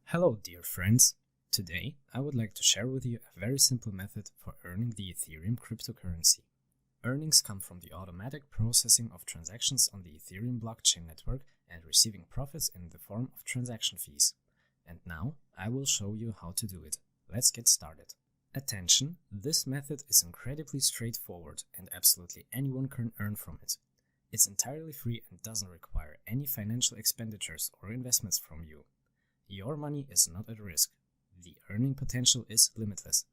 Hello dear friends! Today I would like to share with you a very simple method for earning the Ethereum cryptocurrency. Earnings come from the automatic processing of transactions on the Ethereum blockchain network and receiving profits in the form of transaction fees. And now I will show you how to do it. Let's get started. Attention, this method is incredibly straightforward and absolutely anyone can earn from it. It's entirely free and doesn't require any financial expenditures or investments from you. Your money is not at risk. The earning potential is limitless.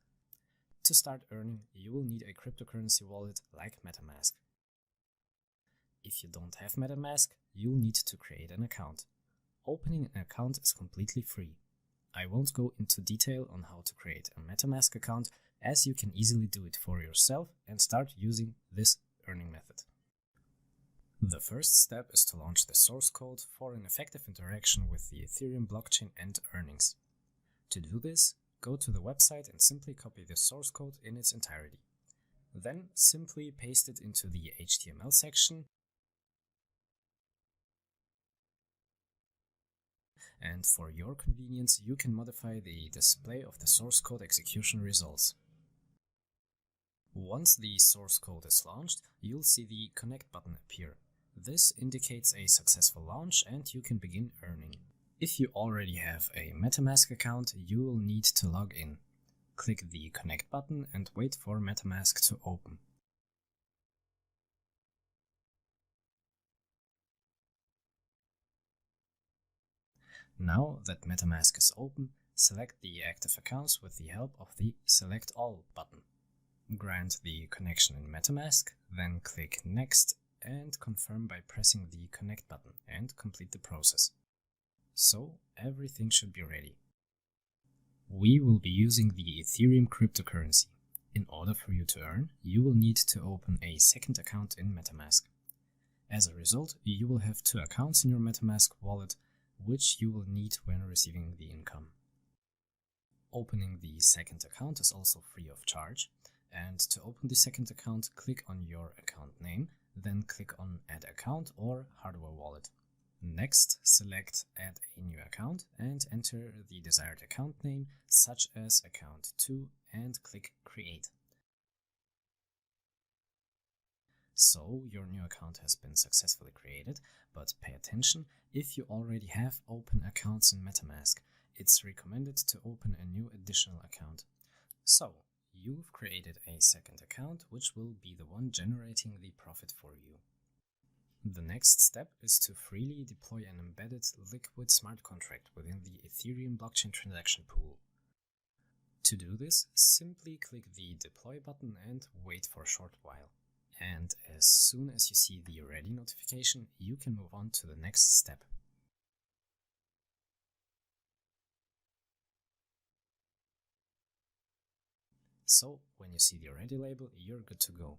To start earning, you will need a cryptocurrency wallet like Metamask. If you don't have Metamask, you'll need to create an account. Opening an account is completely free. I won't go into detail on how to create a Metamask account, as you can easily do it for yourself and start using this earning method. The first step is to launch the source code for an effective interaction with the Ethereum blockchain and earnings. To do this, go to the website and simply copy the source code in its entirety. Then simply paste it into the HTML section and for your convenience you can modify the display of the source code execution results. Once the source code is launched, you'll see the Connect button appear. This indicates a successful launch and you can begin earning. If you already have a Metamask account, you will need to log in. Click the Connect button and wait for Metamask to open. Now that Metamask is open, select the active accounts with the help of the Select All button. Grant the connection in Metamask, then click Next and confirm by pressing the Connect button and complete the process. So everything should be ready. We will be using the Ethereum cryptocurrency. In order for you to earn, you will need to open a second account in Metamask. As a result, you will have two accounts in your Metamask wallet, which you will need when receiving the income. Opening the second account is also free of charge, and to open the second account, click on your account name, then click on Add Account or Hardware Wallet. Next, select Add a new account and enter the desired account name, such as Account 2, and click Create. So, your new account has been successfully created, but pay attention, if you already have open accounts in Metamask, it's recommended to open a new additional account. So, you've created a second account, which will be the one generating the profit for you. The next step is to freely deploy an embedded liquid smart contract within the Ethereum blockchain transaction pool. To do this, simply click the Deploy button and wait for a short while. And as soon as you see the Ready notification, you can move on to the next step. So, when you see the Ready label, you're good to go.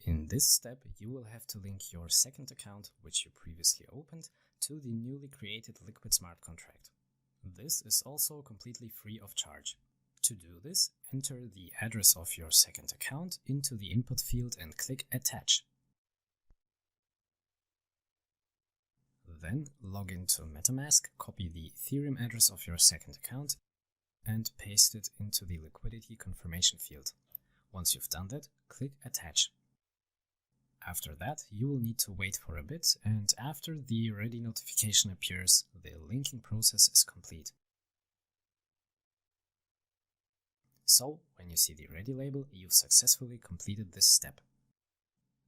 In this step, you will have to link your second account, which you previously opened, to the newly created Liquid Smart Contract. This is also completely free of charge. To do this, enter the address of your second account into the input field and click Attach. Then log into Metamask, copy the Ethereum address of your second account, and paste it into the liquidity confirmation field. Once you've done that, click Attach. After that, you will need to wait for a bit, and after the Ready notification appears, the linking process is complete. So, when you see the Ready label, you've successfully completed this step.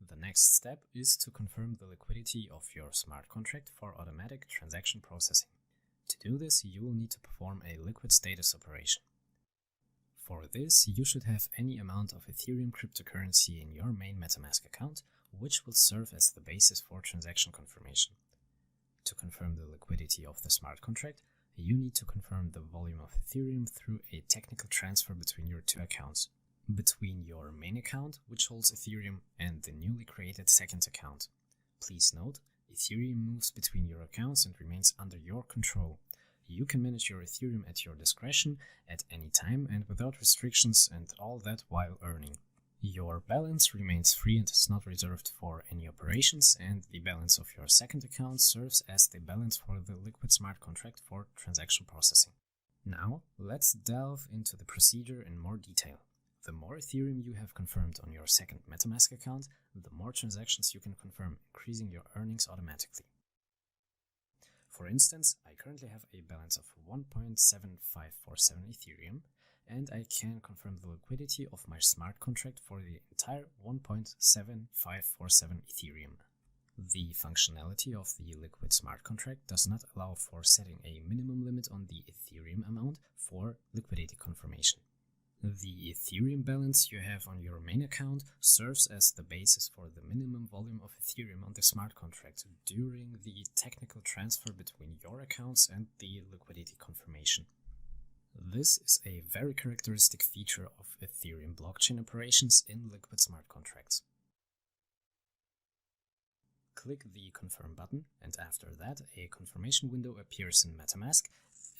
The next step is to confirm the liquidity of your smart contract for automatic transaction processing. To do this, you will need to perform a liquid status operation. For this, you should have any amount of Ethereum cryptocurrency in your main Metamask account, which will serve as the basis for transaction confirmation. To confirm the liquidity of the smart contract, you need to confirm the volume of Ethereum through a technical transfer between your two accounts, between your main account, which holds Ethereum, and the newly created second account. Please note, Ethereum moves between your accounts and remains under your control. You can manage your Ethereum at your discretion at any time and without restrictions, and all that while earning. Your balance remains free and is not reserved for any operations, and the balance of your second account serves as the balance for the Liquid Smart Contract for transaction processing. Now, let's delve into the procedure in more detail. The more Ethereum you have confirmed on your second Metamask account, the more transactions you can confirm, increasing your earnings automatically. For instance, I currently have a balance of 1.7547 Ethereum, and I can confirm the liquidity of my smart contract for the entire 1.7547 Ethereum. The functionality of the liquid smart contract does not allow for setting a minimum limit on the Ethereum amount for liquidity confirmation. The Ethereum balance you have on your main account serves as the basis for the minimum volume of Ethereum on the smart contract during the technical transfer between your accounts and the liquidity confirmation. This is a very characteristic feature of Ethereum blockchain operations in liquid smart contracts. Click the Confirm button, and after that a confirmation window appears in Metamask,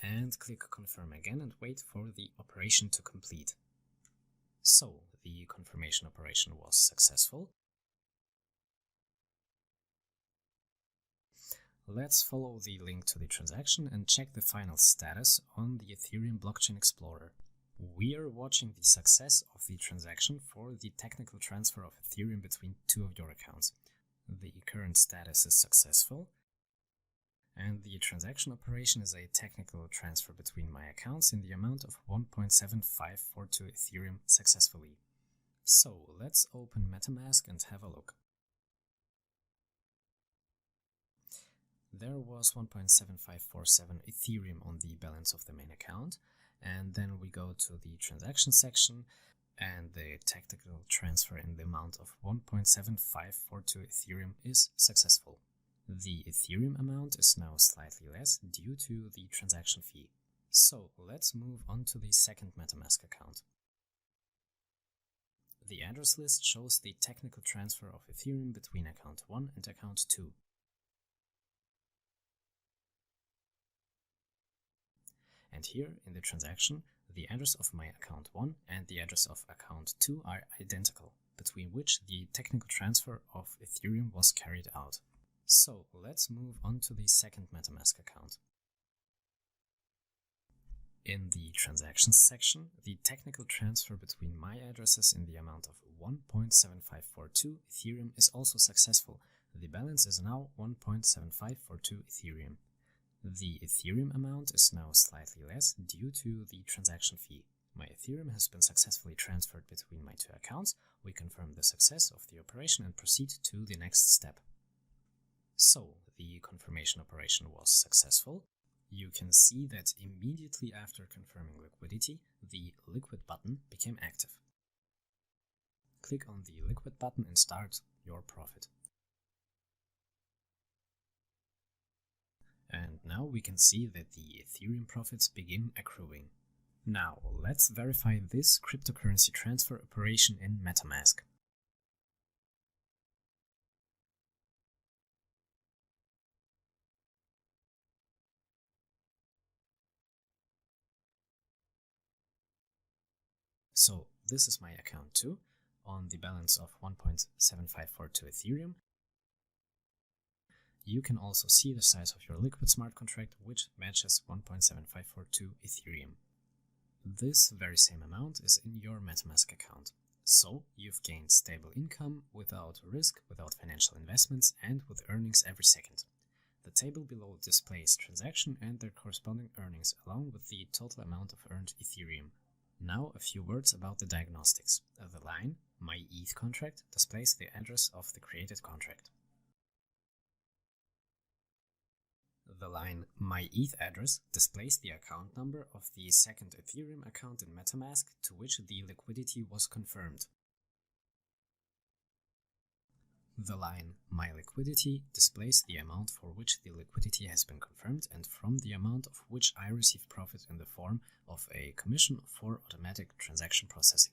and click Confirm again and wait for the operation to complete. So, the confirmation operation was successful. Let's follow the link to the transaction and check the final status on the Ethereum Blockchain Explorer. We are watching the success of the transaction for the technical transfer of Ethereum between two of your accounts. The current status is successful, and the transaction operation is a technical transfer between my accounts in the amount of 1.7542 Ethereum successfully. So let's open Metamask and have a look. There was 1.7547 Ethereum on the balance of the main account, and then we go to the transaction section, and the technical transfer in the amount of 1.7542 Ethereum is successful. The Ethereum amount is now slightly less due to the transaction fee. So let's move on to the second Metamask account. The address list shows the technical transfer of Ethereum between account 1 and account 2. And here in the transaction, the address of my account 1 and the address of account 2 are identical, between which the technical transfer of Ethereum was carried out. So let's move on to the second Metamask account. In the transactions section, the technical transfer between my addresses in the amount of 1.7542 Ethereum is also successful. The balance is now 1.7542 Ethereum. The Ethereum amount is now slightly less due to the transaction fee. My Ethereum has been successfully transferred between my two accounts. We confirm the success of the operation and proceed to the next step. So, the confirmation operation was successful. You can see that immediately after confirming liquidity, the liquid button became active. Click on the liquid button and start your profit. And now we can see that the Ethereum profits begin accruing. Now let's verify this cryptocurrency transfer operation in Metamask. So this is my account 2 on the balance of 1.7542 Ethereum. You can also see the size of your liquid smart contract, which matches 1.7542 Ethereum. This very same amount is in your Metamask account. So you've gained stable income without risk, without financial investments, and with earnings every second. The table below displays transaction and their corresponding earnings along with the total amount of earned Ethereum. Now a few words about the diagnostics. The line, My ETH contract, displays the address of the created contract. The line My ETH address displays the account number of the second Ethereum account in Metamask to which the liquidity was confirmed. The line My Liquidity displays the amount for which the liquidity has been confirmed and from the amount of which I receive profit in the form of a commission for automatic transaction processing.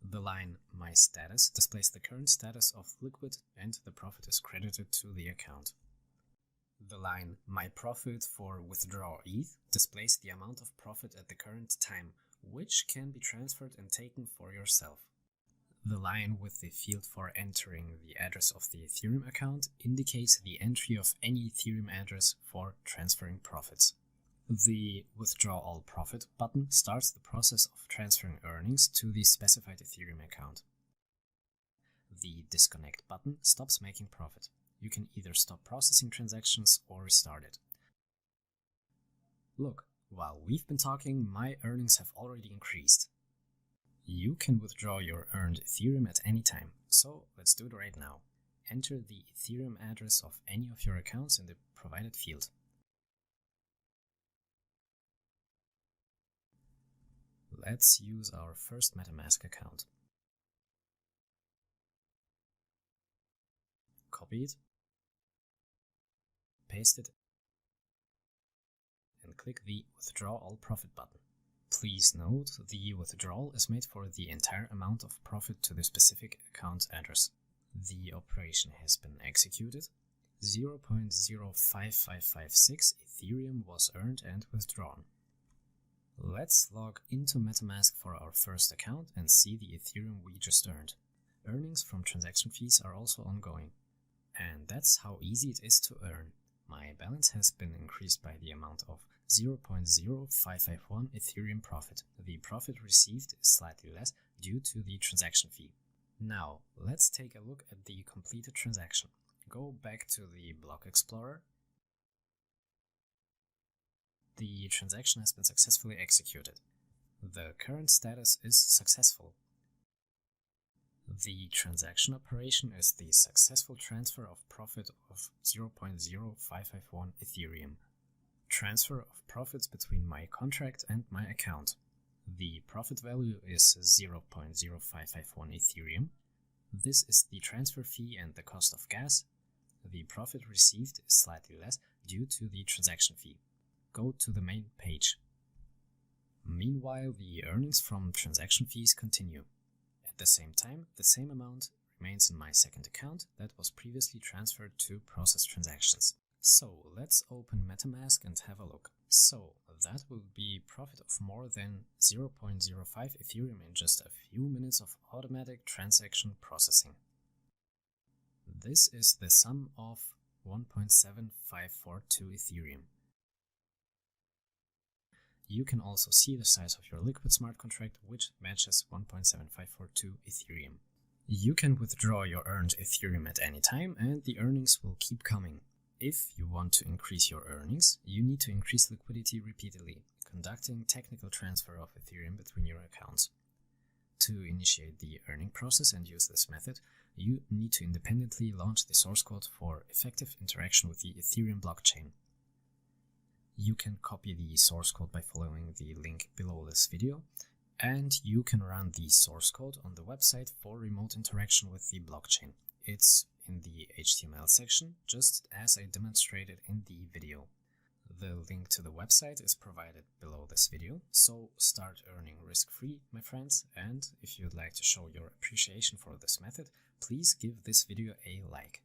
The line My Status displays the current status of liquid and the profit is credited to the account. The line My Profit for Withdrawal ETH displays the amount of profit at the current time, which can be transferred and taken for yourself. The line with the field for entering the address of the Ethereum account indicates the entry of any Ethereum address for transferring profits. The Withdraw All Profit button starts the process of transferring earnings to the specified Ethereum account. The Disconnect button stops making profit. You can either stop processing transactions or restart it. Look, while we've been talking, my earnings have already increased. You can withdraw your earned Ethereum at any time, so let's do it right now. Enter the Ethereum address of any of your accounts in the provided field. Let's use our first Metamask account. Copy it, paste it, and click the Withdraw All Profit button. Please note, the withdrawal is made for the entire amount of profit to the specific account address. The operation has been executed. 0.05556 Ethereum was earned and withdrawn. Let's log into Metamask for our first account and see the Ethereum we just earned. Earnings from transaction fees are also ongoing. And that's how easy it is to earn. My balance has been increased by the amount of 0.0551 Ethereum profit. The profit received is slightly less due to the transaction fee. Now, let's take a look at the completed transaction. Go back to the Block Explorer. The transaction has been successfully executed. The current status is successful. The transaction operation is the successful transfer of profit of 0.0551 Ethereum. Transfer of profits between my contract and my account. The profit value is 0.0551 Ethereum. This is the transfer fee and the cost of gas. The profit received is slightly less due to the transaction fee. Go to the main page. Meanwhile, the earnings from transaction fees continue. At the same time, the same amount remains in my second account that was previously transferred to process transactions. So let's open Metamask and have a look. So that will be profit of more than 0.05 Ethereum in just a few minutes of automatic transaction processing. This is the sum of 1.7542 Ethereum. You can also see the size of your liquid smart contract, which matches 1.7542 Ethereum. You can withdraw your earned Ethereum at any time and the earnings will keep coming. If you want to increase your earnings, you need to increase liquidity repeatedly, conducting technical transfer of Ethereum between your accounts. To initiate the earning process and use this method, you need to independently launch the source code for effective interaction with the Ethereum blockchain. You can copy the source code by following the link below this video, and you can run the source code on the website for remote interaction with the blockchain. It's in the HTML section, just as I demonstrated in the video. The link to the website is provided below this video, so start earning risk-free, my friends, and if you'd like to show your appreciation for this method, please give this video a like.